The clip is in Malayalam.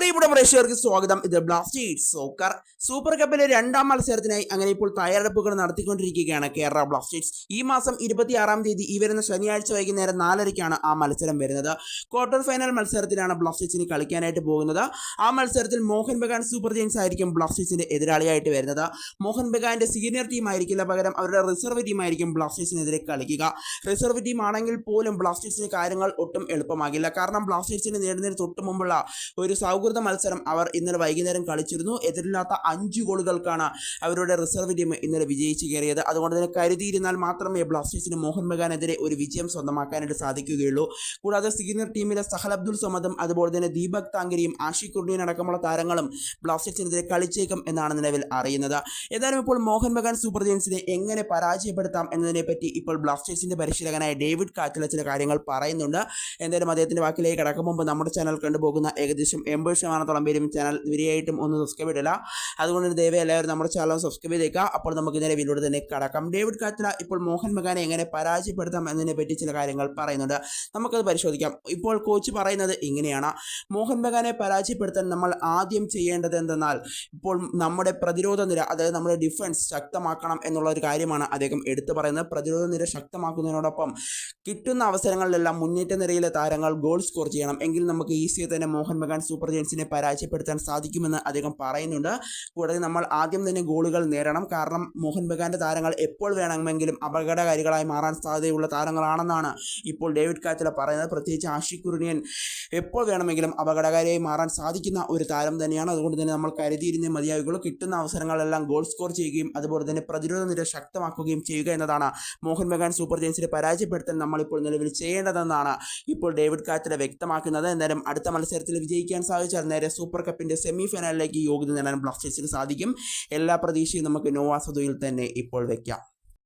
പ്രിയപ്പെട്ട പ്രേക്ഷകർക്ക് സ്വാഗതം. ഇത് ബ്ലാസ്റ്റേഴ്സ് സോക്കർ സൂപ്പർ കപ്പിലെ രണ്ടാം മത്സരത്തിനായി അങ്ങനെ ഇപ്പോൾ തയ്യാറെടുപ്പുകൾ നടത്തിക്കൊണ്ടിരിക്കുകയാണ് കേരള ബ്ലാസ്റ്റേഴ്സ്. ഈ മാസം 26-ാം തീയതി ഈ വരുന്ന ശനിയാഴ്ച വൈകുന്നേരം 4:30-ക്കാണ് ആ മത്സരം വരുന്നത്. ക്വാർട്ടർ ഫൈനൽ മത്സരത്തിലാണ് ബ്ലാസ്റ്റേഴ്സിന് കളിക്കാനായിട്ട് പോകുന്നത്. ആ മത്സരത്തിൽ മോഹൻ ബഗാൻ സൂപ്പർ ജയൻസ് ആയിരിക്കും ബ്ലാസ്റ്റേഴ്സിന്റെ എതിരാളിയായിട്ട് വരുന്നത്. മോഹൻ ബഗാന്റെ സീനിയർ ടീം ആയിരിക്കില്ല, പകരം അവരുടെ റിസർവ് ടീം ആയിരിക്കും ബ്ലാസ്റ്റേഴ്സിനെതിരെ കളിക്കുക. റിസർവ് ടീം ആണെങ്കിൽ പോലും ബ്ലാസ്റ്റേഴ്സിന് കാര്യങ്ങൾ ഒട്ടും എളുപ്പമാകില്ല. കാരണം ബ്ലാസ്റ്റേഴ്സിന് നേടുന്നതിന് തൊട്ട് മുമ്പുള്ള ഒരു സൗഹൃദ മത്സരം അവർ ഇന്നലെ വൈകുന്നേരം കളിച്ചിരുന്നു. എതിരില്ലാത്ത 5 ഗോളുകൾക്കാണ് അവരുടെ റിസർവ് ടീം ഇന്നലെ വിജയിച്ചു കയറിയത്. അതുകൊണ്ട് തന്നെ കരുതിയിരുന്നാൽ മാത്രമേ ബ്ലാസ്റ്റേഴ്സിന് മോഹൻ ബഗാനെതിരെ ഒരു വിജയം സ്വന്തമാക്കാനായിട്ട് സാധിക്കുകയുള്ളൂ. കൂടാതെ സീനിയർ ടീമിലെ സഹൽ അബ്ദുൾ സമദും അതുപോലെ തന്നെ ദീപക് താങ്കരിയും ആഷിഖ് കുർണിയൻ അടക്കമുള്ള താരങ്ങളും ബ്ലാസ്റ്റേഴ്സിനെതിരെ കളിച്ചേക്കും എന്നാണ് നിലവിൽ അറിയുന്നത്. ഏതായാലും ഇപ്പോൾ മോഹൻ ബഗാൻ സൂപ്പർ ജയൻസിനെ എങ്ങനെ പരാജയപ്പെടുത്താം എന്നതിനെ പറ്റി ഇപ്പോൾ ബ്ലാസ്റ്റേഴ്സിന്റെ പരിശീലകനായ ഡേവിഡ് കാറ്റല ചില കാര്യങ്ങൾ പറയുന്നുണ്ട്. എന്തായാലും അദ്ദേഹത്തിന്റെ വാക്കിലേക്ക് കടക്കും മുമ്പ് നമ്മുടെ ചാനൽ കണ്ടുപോകുന്ന ഏകദേശം 80% പേരും ചാനൽ ഇതുവരെയായിട്ടും ഒന്ന് സബ്സ്ക്രൈബ് ചെയ്തില്ല. അതുകൊണ്ട് ദയവായി എല്ലാവരും നമ്മുടെ ചാനൽ സബ്സ്ക്രൈബ് ചെയ്തേക്കുക. അപ്പോൾ നമുക്ക് ഇതിനെ വീഡിയോട് തന്നെ കടക്കാം. ഡേവിഡ് കാറ്റല ഇപ്പോൾ മോഹൻ ബഗാനെ എങ്ങനെ പരാജയപ്പെടുത്താം എന്നതിനെ പറ്റി ചില കാര്യങ്ങൾ പറയുന്നുണ്ട്. നമുക്കത് പരിശോധിക്കാം. ഇപ്പോൾ കോച്ച് പറയുന്നത് ഇങ്ങനെയാണ്: മോഹൻ ബഗാനെ പരാജയപ്പെടുത്താൻ നമ്മൾ ആദ്യം ചെയ്യേണ്ടത് എന്തെന്നാൽ ഇപ്പോൾ നമ്മുടെ പ്രതിരോധ നിര, അതായത് നമ്മുടെ ഡിഫൻസ് ശക്തമാക്കണം എന്നുള്ള ഒരു കാര്യമാണ് അദ്ദേഹം എടുത്തു പറയുന്നത്. പ്രതിരോധ നിര ശക്തമാക്കുന്നതിനോടൊപ്പം കിട്ടുന്ന അവസരങ്ങളിലെല്ലാം മുന്നേറ്റ നിരയിലെ താരങ്ങൾ ഗോൾ സ്കോർ ചെയ്യണം. എങ്കിൽ നമുക്ക് ഈസിയായി തന്നെ മോഹൻ ബഗാൻ സൂപ്പർ ജയൻസിനെ പരാജയപ്പെടുത്താൻ സാധിക്കുമെന്ന് അദ്ദേഹം പറയുന്നുണ്ട്. കൂടാതെ നമ്മൾ ആദ്യം തന്നെ ഗോളുകൾ നേടണം. കാരണം മോഹൻ ബഗാന്റെ താരങ്ങൾ എപ്പോൾ വേണമെങ്കിലും അപകടകാരികളായി മാറാൻ സാധ്യതയുള്ള താരങ്ങളാണെന്നാണ് ഇപ്പോൾ ഡേവിഡ് കാറ്റല പറയുന്നത്. പ്രത്യേകിച്ച് ആഷിഖ് കുർണിയൻ എപ്പോൾ വേണമെങ്കിലും അപകടകാരിയായി മാറാൻ സാധിക്കുന്ന ഒരു താരം തന്നെയാണ്. അതുകൊണ്ട് തന്നെ നമ്മൾ കരുതിയിരുന്നേ മതിയാവുകയുള്ളൂ. കിട്ടുന്ന അവസരങ്ങളെല്ലാം ഗോൾ സ്കോർ ചെയ്യുകയും അതുപോലെ തന്നെ പ്രതിരോധ നിര ശക്തമാക്കുകയും ചെയ്യുക എന്നതാണ് മോഹൻ ബഗാൻ സൂപ്പർ ജയൻസിനെ പരാജയപ്പെടുത്താൻ നമ്മളിപ്പോൾ നിലവിൽ ചെയ്യേണ്ടതെന്നാണ് ഇപ്പോൾ ഡേവിഡ് കാറ്റല വ്യക്തമാക്കുന്നത്. എന്തായാലും അടുത്ത മത്സരത്തിൽ വിജയിക്കാൻ സാധിച്ചാൽ നേരെ സൂപ്പർ കപ്പിന്റെ സെമി ഫൈനലിലേക്ക് യോഗ്യത നേടാൻ ബ്ലാസ്റ്റേഴ്സിന് സാധിക്കും. എല്ലാ പ്രതീക്ഷയും നമുക്ക് നോവാ സദുവിൽ തന്നെ ഇപ്പോൾ വെക്കാം.